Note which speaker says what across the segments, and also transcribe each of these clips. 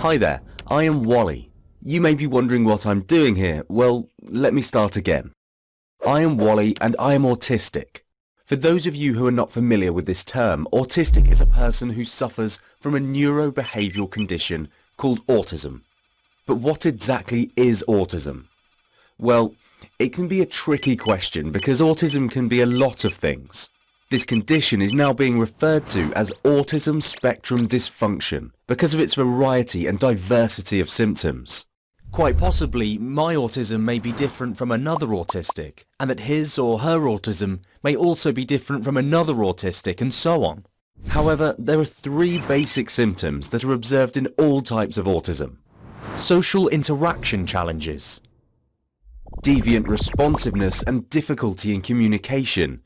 Speaker 1: Hi there, I am Wally. You may be wondering what I'm doing here. Well, let me start again. I am Wally and I am autistic. For those of you who are not familiar with this term, autistic is a person who suffers from a neurobehavioral condition called autism. But what exactly is autism? Well, it can be a tricky question because autism can be a lot of things. This condition is now being referred to as autism spectrum dysfunction because of its variety and diversity of symptoms. Quite possibly, my autism may be different from another autistic, and that his or her autism may also be different from another autistic, and so on. However, there are three basic symptoms that are observed in all types of autism. Social interaction challenges, deviant responsiveness and difficulty in communication,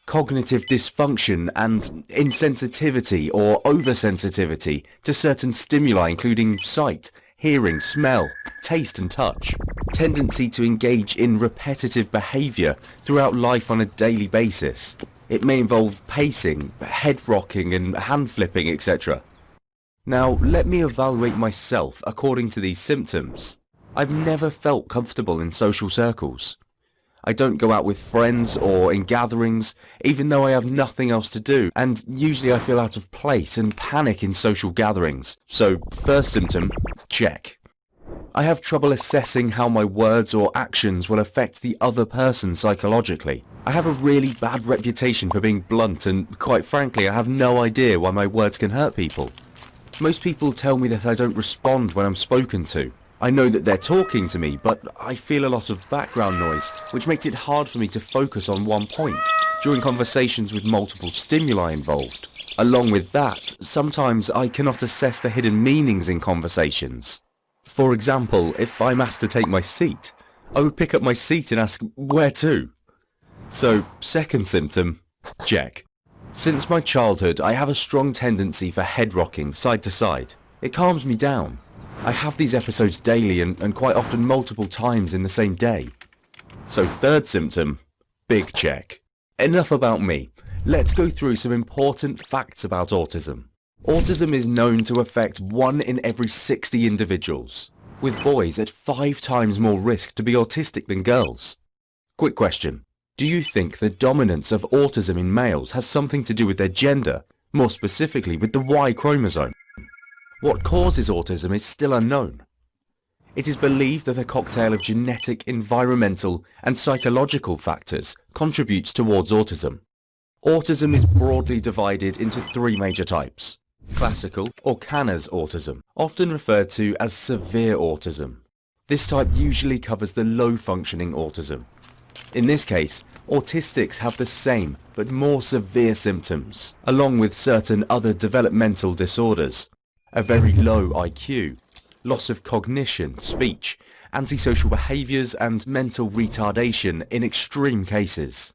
Speaker 1: cognitive dysfunction and insensitivity or oversensitivity to certain stimuli including sight, hearing, smell, taste and touch, tendency to engage in repetitive behaviour throughout life on a daily basis. It may involve pacing, head rocking and hand flipping, etc. Now, let me evaluate myself according to these symptoms. I've never felt comfortable in social circles. I don't go out with friends or in gatherings, even though I have nothing else to do, and usually I feel out of place and panic in social gatherings. So, first symptom, check. I have trouble assessing how my words or actions will affect the other person psychologically. I have a really bad reputation for being blunt and, quite frankly, I have no idea why my words can hurt people. Most people tell me that I don't respond when I'm spoken to. I know that they're talking to me, but I feel a lot of background noise, which makes it hard for me to focus on one point during conversations with multiple stimuli involved. Along with that, sometimes I cannot assess the hidden meanings in conversations. For example, if I'm asked to take my seat, I would pick up my seat and ask, where to? So, second symptom, check. Since my childhood, I have a strong tendency for head rocking side to side. It calms me down. I have these episodes daily and quite often multiple times in the same day. So third symptom, big check. Enough about me. Let's go through some important facts about autism. Autism is known to affect 1 in every 60 individuals, with boys at 5 times more risk to be autistic than girls. Quick question. Do you think the dominance of autism in males has something to do with their gender, more specifically with the Y chromosome? What causes autism is still unknown. It is believed that a cocktail of genetic, environmental and psychological factors contributes towards autism. Autism is broadly divided into 3 major types. Classical or Kanner's autism, often referred to as severe autism. This type usually covers the low-functioning autism. In this case, autistics have the same but more severe symptoms, along with certain other developmental disorders. A very low IQ, loss of cognition, speech, antisocial behaviours and mental retardation in extreme cases.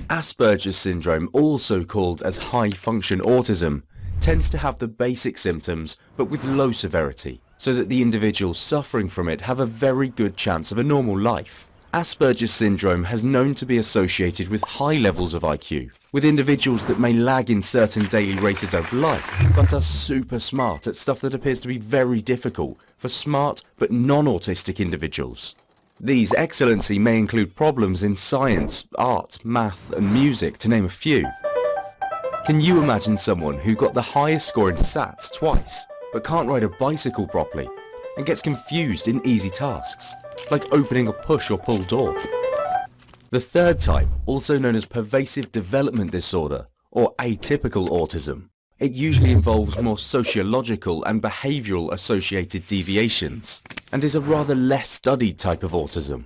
Speaker 1: Asperger's syndrome, also called as high-function autism, tends to have the basic symptoms but with low severity, so that the individuals suffering from it have a very good chance of a normal life. Asperger's syndrome has known to be associated with high levels of IQ, with individuals that may lag in certain daily races of life, but are super smart at stuff that appears to be very difficult for smart but non-autistic individuals. These excellency may include problems in science, art, math and music, to name a few. Can you imagine someone who got the highest score in SATs twice, but can't ride a bicycle properly, and gets confused in easy tasks, like opening a push or pull door? The third type, also known as pervasive development disorder, or atypical autism. It usually involves more sociological and behavioural associated deviations, and is a rather less studied type of autism.